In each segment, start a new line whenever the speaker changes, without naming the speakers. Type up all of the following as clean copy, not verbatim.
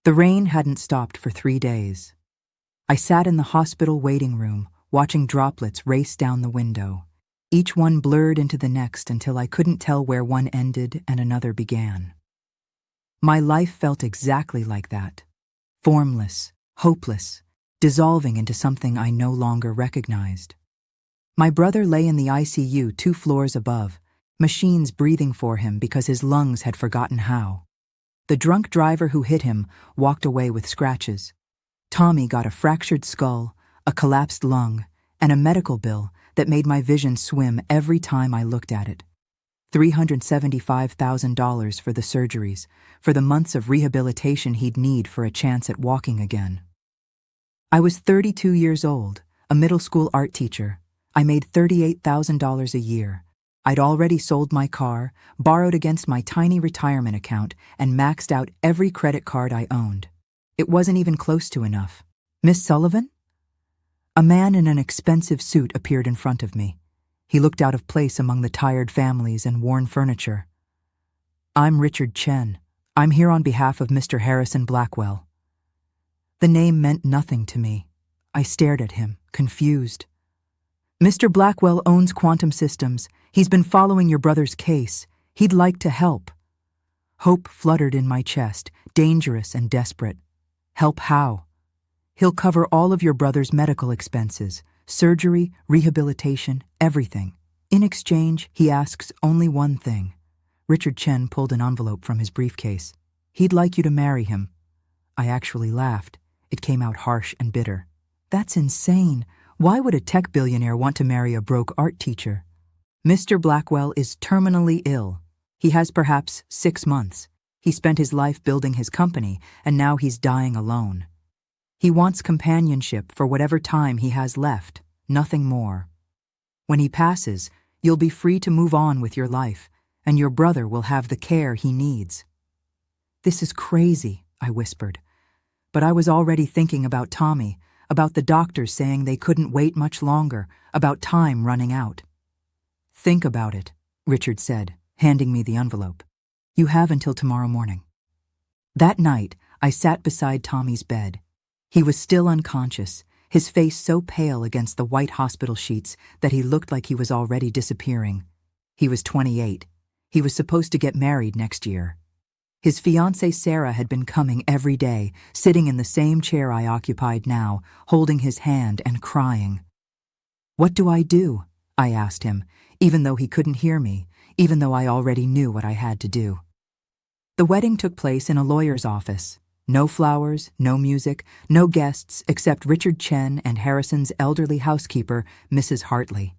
The rain hadn't stopped for 3 days. I sat in the hospital waiting room, watching droplets race down the window, each one blurred into the next until I couldn't tell where one ended and another began. My life felt exactly like that. Formless, hopeless, dissolving into something I no longer recognized. My brother lay in the ICU 2 floors above, machines breathing for him because his lungs had forgotten how. The drunk driver who hit him walked away with scratches. Tommy got a fractured skull, a collapsed lung, and a medical bill that made my vision swim every time I looked at it. $375,000 for the surgeries, for the months of rehabilitation he'd need for a chance at walking again. I was 32 years old, a middle school art teacher. I made $38,000 a year. I'd already sold my car, borrowed against my tiny retirement account, and maxed out every credit card I owned. It wasn't even close to enough. "Miss Sullivan?" A man in an expensive suit appeared in front of me. He looked out of place among the tired families and worn furniture. "I'm Richard Chen. I'm here on behalf of Mr. Harrison Blackwell." The name meant nothing to me. I stared at him, confused. "Mr. Blackwell owns Quantum Systems. He's been following your brother's case. He'd like to help." Hope fluttered in my chest, dangerous and desperate. "Help how?" "He'll cover all of your brother's medical expenses, surgery, rehabilitation, everything. In exchange, he asks only one thing." Richard Chen pulled an envelope from his briefcase. "He'd like you to marry him." I actually laughed. It came out harsh and bitter. "That's insane. Why would a tech billionaire want to marry a broke art teacher?" "Mr. Blackwell is terminally ill. He has perhaps 6 months. He spent his life building his company, and now he's dying alone. He wants companionship for whatever time he has left, nothing more. When he passes, you'll be free to move on with your life, and your brother will have the care he needs." "This is crazy," I whispered. But I was already thinking about Tommy, about the doctors saying they couldn't wait much longer, about time running out. "Think about it," Richard said, handing me the envelope. "You have until tomorrow morning." That night, I sat beside Tommy's bed. He was still unconscious, his face so pale against the white hospital sheets that he looked like he was already disappearing. He was 28. He was supposed to get married next year. His fiancée Sarah had been coming every day, sitting in the same chair I occupied now, holding his hand and crying. "What do I do?" I asked him, even though he couldn't hear me, even though I already knew what I had to do. The wedding took place in a lawyer's office. No flowers, no music, no guests except Richard Chen and Harrison's elderly housekeeper, Mrs. Hartley.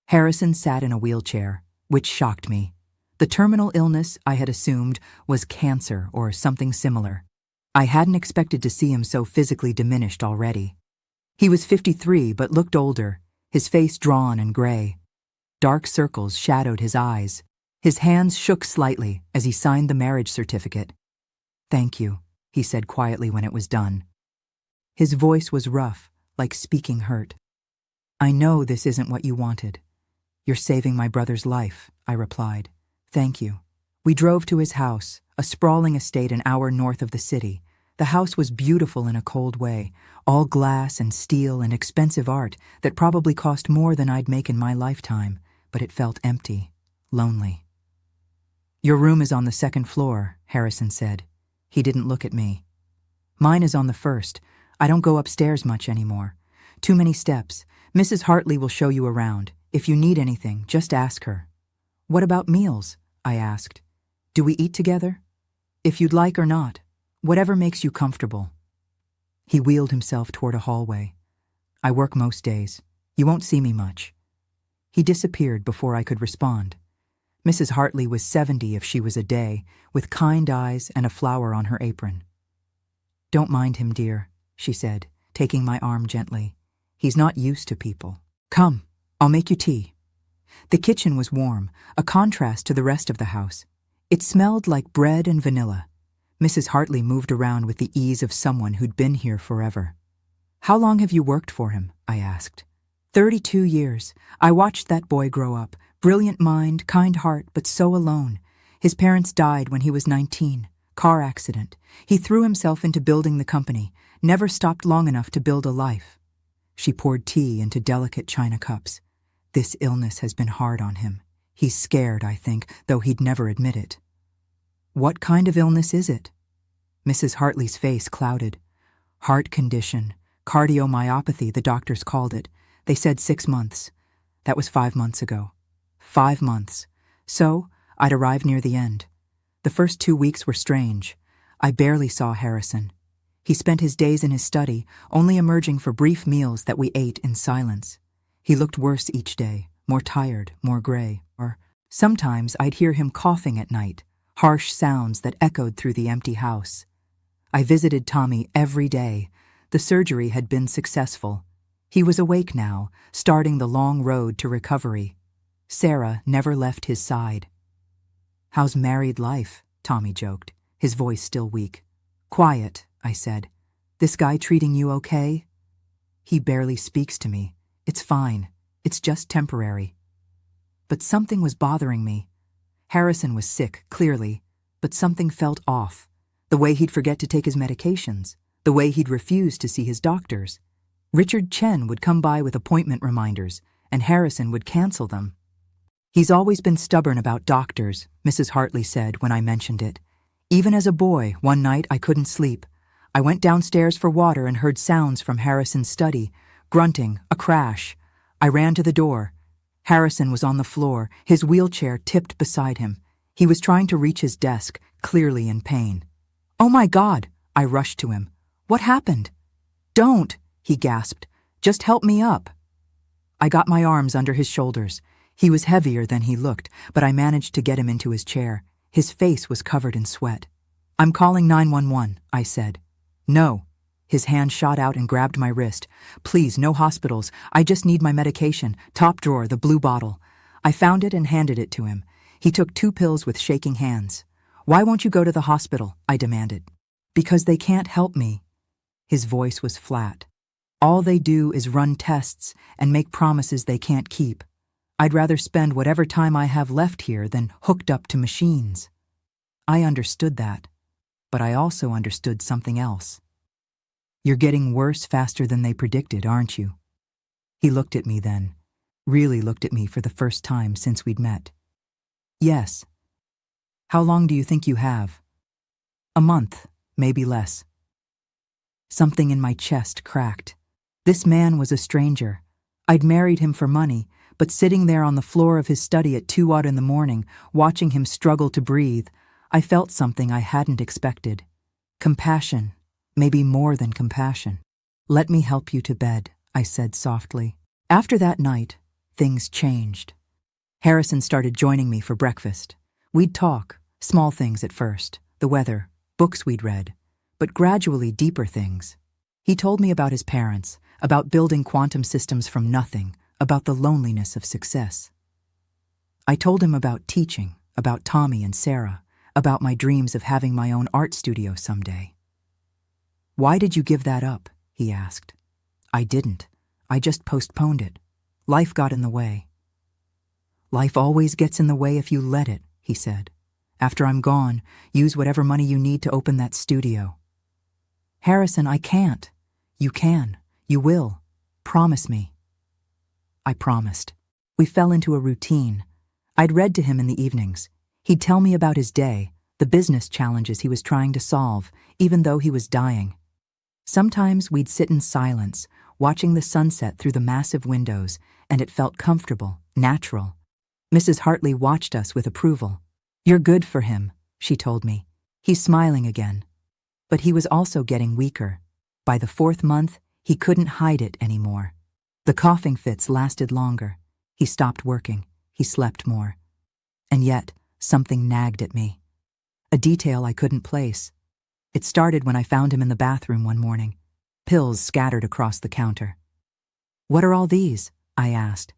Harrison sat in a wheelchair, which shocked me. The terminal illness, I had assumed, was cancer or something similar. I hadn't expected to see him so physically diminished already. He was 53 but looked older, his face drawn and gray. Dark circles shadowed his eyes. His hands shook slightly as he signed the marriage certificate. "Thank you," he said quietly when it was done. His voice was rough, like speaking hurt. "I know this isn't what you wanted. You're saving my brother's life," I replied. "Thank you." We drove to his house, a sprawling estate an hour north of the city. The house was beautiful in a cold way, all glass and steel and expensive art that probably cost more than I'd make in my lifetime, but it felt empty, lonely. "Your room is on the 2nd floor, Harrison said. He didn't look at me. "Mine is on the 1st. I don't go upstairs much anymore. Too many steps. Mrs. Hartley will show you around. If you need anything, just ask her." "What about meals?" I asked. "Do we eat together?" "If you'd like or not. Whatever makes you comfortable." He wheeled himself toward a hallway. "I work most days. You won't see me much." He disappeared before I could respond. Mrs. Hartley was 70 if she was a day, with kind eyes and a flower on her apron. "Don't mind him, dear," she said, taking my arm gently. "He's not used to people. Come, I'll make you tea." The kitchen was warm, a contrast to the rest of the house. It smelled like bread and vanilla. Mrs. Hartley moved around with the ease of someone who'd been here forever. "How long have you worked for him?" I asked. 32 years. I watched that boy grow up. Brilliant mind, kind heart, but so alone. His parents died when he was 19. Car accident. He threw himself into building the company, never stopped long enough to build a life. She poured tea into delicate china cups. This illness has been hard on him. He's scared, I think, though he'd never admit it. What kind of illness is it? Mrs. Hartley's face clouded. Heart condition. Cardiomyopathy, the doctors called it. They said 6 months. That was 5 months ago. 5 months. So, I'd arrived near the end. The first 2 weeks were strange. I barely saw Harrison. He spent his days in his study, only emerging for brief meals that we ate in silence. He looked worse each day, more tired, more gray. Or sometimes I'd hear him coughing at night, harsh sounds that echoed through the empty house. I visited Tommy every day. The surgery had been successful. He was awake now, starting the long road to recovery. Sarah never left his side. "How's married life?" Tommy joked, his voice still weak. "Quiet," I said. "This guy treating you okay?" "He barely speaks to me. It's fine. It's just temporary." But something was bothering me. Harrison was sick, clearly, but something felt off. The way he'd forget to take his medications, the way he'd refuse to see his doctors. Richard Chen would come by with appointment reminders, and Harrison would cancel them. "He's always been stubborn about doctors," Mrs. Hartley said when I mentioned it. "Even as a boy, one night I couldn't sleep. I went downstairs for water and heard sounds from Harrison's study, grunting, a crash. I ran to the door. Harrison was on the floor, his wheelchair tipped beside him. He was trying to reach his desk, clearly in pain. "Oh my God!" I rushed to him. "What happened?" "Don't!" he gasped. "Just help me up." I got my arms under his shoulders. He was heavier than he looked, but I managed to get him into his chair. His face was covered in sweat. "I'm calling 911, I said. "No." His hand shot out and grabbed my wrist. "Please, no hospitals. I just need my medication. Top drawer, the blue bottle." I found it and handed it to him. He took 2 pills with shaking hands. "Why won't you go to the hospital?" I demanded. "Because they can't help me." His voice was flat. "All they do is run tests and make promises they can't keep. I'd rather spend whatever time I have left here than hooked up to machines." I understood that, but I also understood something else. "You're getting worse faster than they predicted, aren't you?" He looked at me then, really looked at me for the first time since we'd met. "Yes." "How long do you think you have?" "A month, maybe less." Something in my chest cracked. This man was a stranger. I'd married him for money, but sitting there on the floor of his study at 2 in the morning, watching him struggle to breathe, I felt something I hadn't expected. Compassion, maybe more than compassion. "Let me help you to bed," I said softly. After that night, things changed. Harrison started joining me for breakfast. We'd talk, small things at first, the weather, books we'd read, but gradually deeper things. He told me about his parents, about building quantum systems from nothing, about the loneliness of success. I told him about teaching, about Tommy and Sarah, about my dreams of having my own art studio someday. "Why did you give that up?" he asked. "I didn't. I just postponed it. Life got in the way." "Life always gets in the way if you let it," he said. "After I'm gone, use whatever money you need to open that studio." "Harrison, I can't." "You can. You will. Promise me." I promised. We fell into a routine. I'd read to him in the evenings. He'd tell me about his day, the business challenges he was trying to solve, even though he was dying. Sometimes we'd sit in silence, watching the sunset through the massive windows, and it felt comfortable, natural. Mrs. Hartley watched us with approval. "You're good for him," she told me. "He's smiling again." But he was also getting weaker. By the 4th month, he couldn't hide it anymore. The coughing fits lasted longer. He stopped working. He slept more. And yet, something nagged at me. A detail I couldn't place. It started when I found him in the bathroom one morning, pills scattered across the counter. "What are all these?" I asked.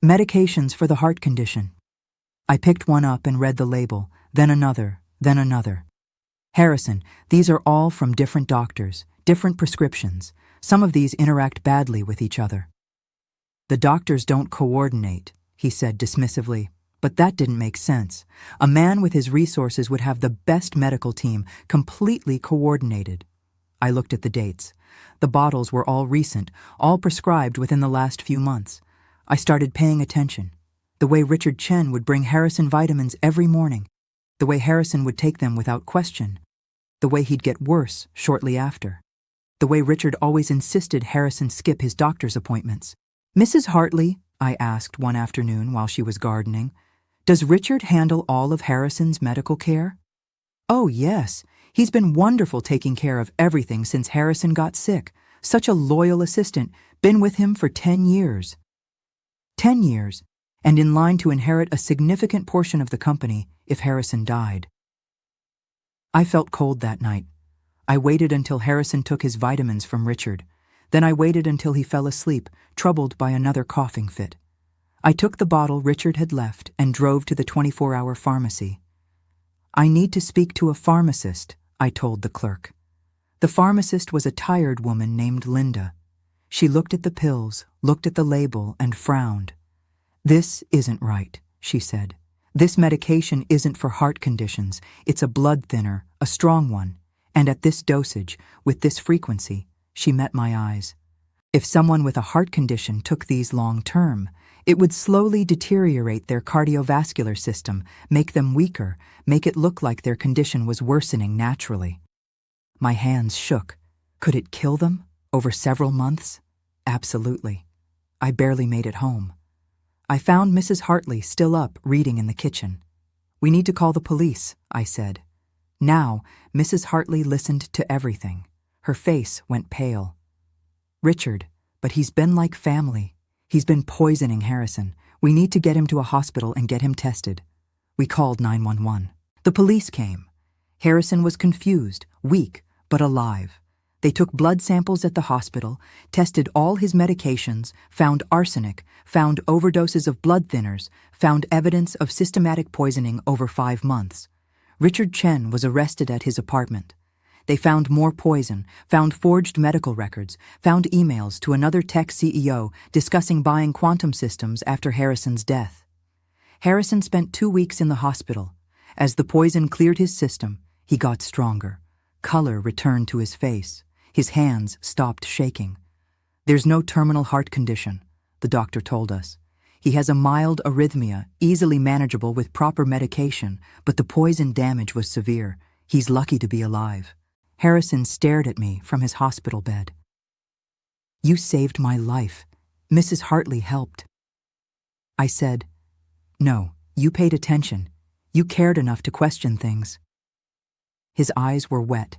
"Medications for the heart condition." I picked one up and read the label, then another, then another. "Harrison, these are all from different doctors, different prescriptions. Some of these interact badly with each other." "The doctors don't coordinate," he said dismissively. But that didn't make sense. A man with his resources would have the best medical team, completely coordinated. I looked at the dates. The bottles were all recent, all prescribed within the last few months. I started paying attention. The way Richard Chen would bring Harrison vitamins every morning. The way Harrison would take them without question. The way he'd get worse shortly after. The way Richard always insisted Harrison skip his doctor's appointments. "Mrs. Hartley," I asked one afternoon while she was gardening, "does Richard handle all of Harrison's medical care?" "Oh, yes. He's been wonderful taking care of everything since Harrison got sick. Such a loyal assistant, been with him for 10 years. 10 years, and in line to inherit a significant portion of the company if Harrison died." I felt cold that night. I waited until Harrison took his vitamins from Richard. Then I waited until he fell asleep, troubled by another coughing fit. I took the bottle Richard had left and drove to the 24-hour pharmacy. "I need to speak to a pharmacist," I told the clerk. The pharmacist was a tired woman named Linda. She looked at the pills, looked at the label, and frowned. "This isn't right," she said. "This medication isn't for heart conditions. It's a blood thinner, a strong one. And at this dosage, with this frequency," she met my eyes. "If someone with a heart condition took these long-term, it would slowly deteriorate their cardiovascular system, make them weaker, make it look like their condition was worsening naturally." My hands shook. Could it kill them? Over several months? Absolutely. I barely made it home. I found Mrs. Hartley still up, reading in the kitchen. "We need to call the police," I said. Now, Mrs. Hartley listened to everything. Her face went pale. "Richard, but he's been like family. He's been poisoning Harrison. We need to get him to a hospital and get him tested." We called 911. The police came. Harrison was confused, weak, but alive. They took blood samples at the hospital, tested all his medications, found arsenic, found overdoses of blood thinners, found evidence of systematic poisoning over 5 months. Richard Chen was arrested at his apartment. They found more poison, found forged medical records, found emails to another tech CEO discussing buying quantum systems after Harrison's death. Harrison spent 2 weeks in the hospital. As the poison cleared his system, he got stronger. Color returned to his face. His hands stopped shaking. "There's no terminal heart condition," the doctor told us. "He has a mild arrhythmia, easily manageable with proper medication, but the poison damage was severe. He's lucky to be alive." Harrison stared at me from his hospital bed. "You saved my life. Mrs. Hartley helped." I said, "No, you paid attention. You cared enough to question things." His eyes were wet.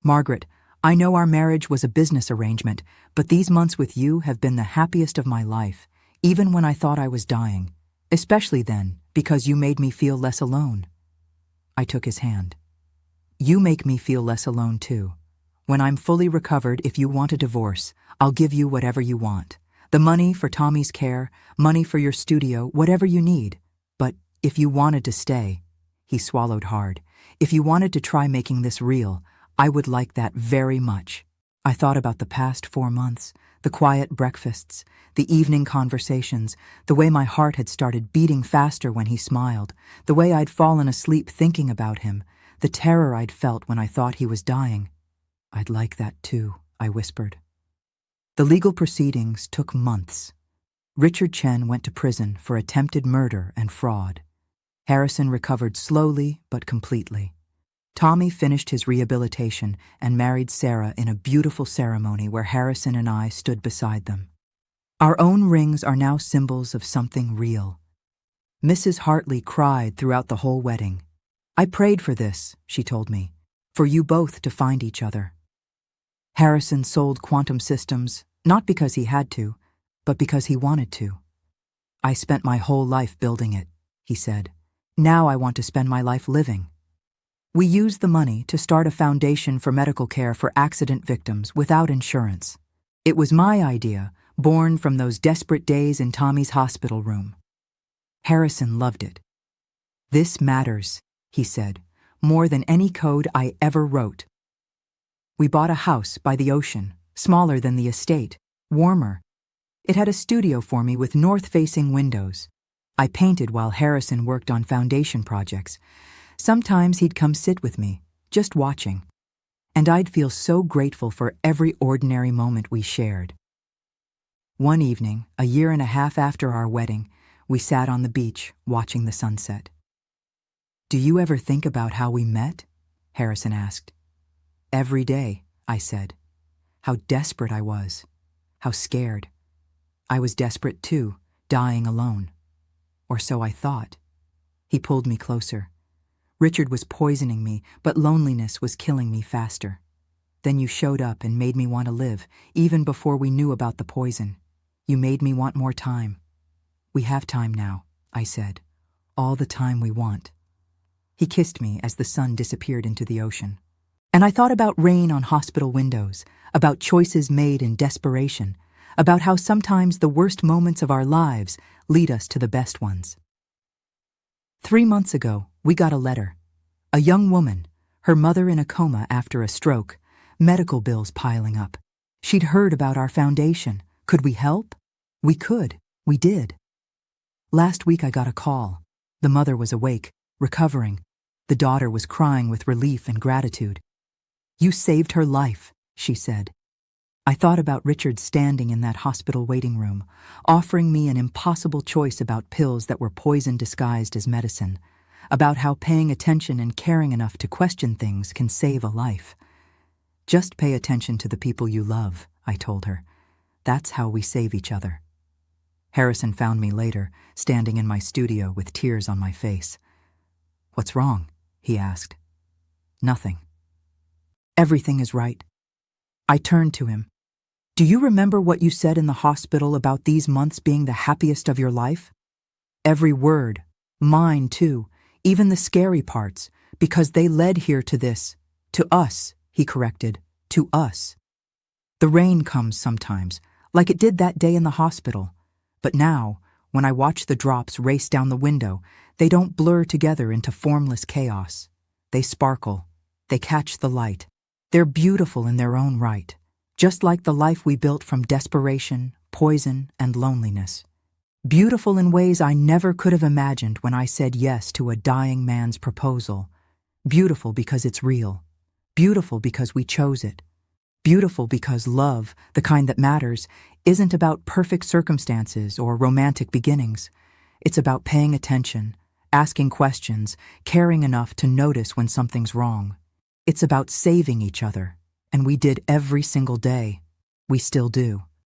"Margaret, I know our marriage was a business arrangement, but these months with you have been the happiest of my life, even when I thought I was dying, especially then, because you made me feel less alone." I took his hand. "You make me feel less alone too. When I'm fully recovered, if you want a divorce, I'll give you whatever you want. The money for Tommy's care, money for your studio, whatever you need. But if you wanted to stay," he swallowed hard, "if you wanted to try making this real, I would like that very much." I thought about the past 4 months, the quiet breakfasts, the evening conversations, the way my heart had started beating faster when he smiled, the way I'd fallen asleep thinking about him, the terror I'd felt when I thought he was dying. "I'd like that too," I whispered. The legal proceedings took months. Richard Chen went to prison for attempted murder and fraud. Harrison recovered slowly but completely. Tommy finished his rehabilitation and married Sarah in a beautiful ceremony where Harrison and I stood beside them. Our own rings are now symbols of something real. Mrs. Hartley cried throughout the whole wedding. "I prayed for this," she told me, "for you both to find each other." Harrison sold quantum systems, not because he had to, but because he wanted to. "I spent my whole life building it," he said. "Now I want to spend my life living." We used the money to start a foundation for medical care for accident victims without insurance. It was my idea, born from those desperate days in Tommy's hospital room. Harrison loved it. "This matters," he said, "more than any code I ever wrote." We bought a house by the ocean, smaller than the estate, warmer. It had a studio for me with north-facing windows. I painted while Harrison worked on foundation projects. Sometimes he'd come sit with me, just watching. And I'd feel so grateful for every ordinary moment we shared. One evening, a year and a half after our wedding, we sat on the beach, watching the sunset. "Do you ever think about how we met?" Harrison asked. "Every day," I said. How desperate I was. How scared. I was desperate too, dying alone. Or so I thought. He pulled me closer. Richard was poisoning me, but loneliness was killing me faster. Then you showed up and made me want to live, even before we knew about the poison. You made me want more time. "We have time now," I said. "All the time we want." He kissed me as the sun disappeared into the ocean. And I thought about rain on hospital windows, about choices made in desperation, about how sometimes the worst moments of our lives lead us to the best ones. 3 months ago, we got a letter. A young woman, her mother in a coma after a stroke, medical bills piling up. She'd heard about our foundation. Could we help? We could. We did. Last week I got a call. The mother was awake, recovering. The daughter was crying with relief and gratitude. "You saved her life," she said. I thought about Richard standing in that hospital waiting room, offering me an impossible choice about pills that were poison disguised as medicine, about how paying attention and caring enough to question things can save a life. "Just pay attention to the people you love," I told her. "That's how we save each other." Harrison found me later, standing in my studio with tears on my face. "What's wrong?" he asked. "Nothing. Everything is right." I turned to him. "Do you remember what you said in the hospital about these months being the happiest of your life?" "Every word. Mine, too. Even the scary parts, because they led here to this. To us," he corrected. "To us. The rain comes sometimes, like it did that day in the hospital. But now, when I watch the drops race down the window, they don't blur together into formless chaos. They sparkle. They catch the light. They're beautiful in their own right, just like the life we built from desperation, poison, and loneliness. Beautiful in ways I never could have imagined when I said yes to a dying man's proposal. Beautiful because it's real. Beautiful because we chose it. Beautiful because love, the kind that matters, isn't about perfect circumstances or romantic beginnings. It's about paying attention, asking questions, caring enough to notice when something's wrong. It's about saving each other, and we did every single day. We still do.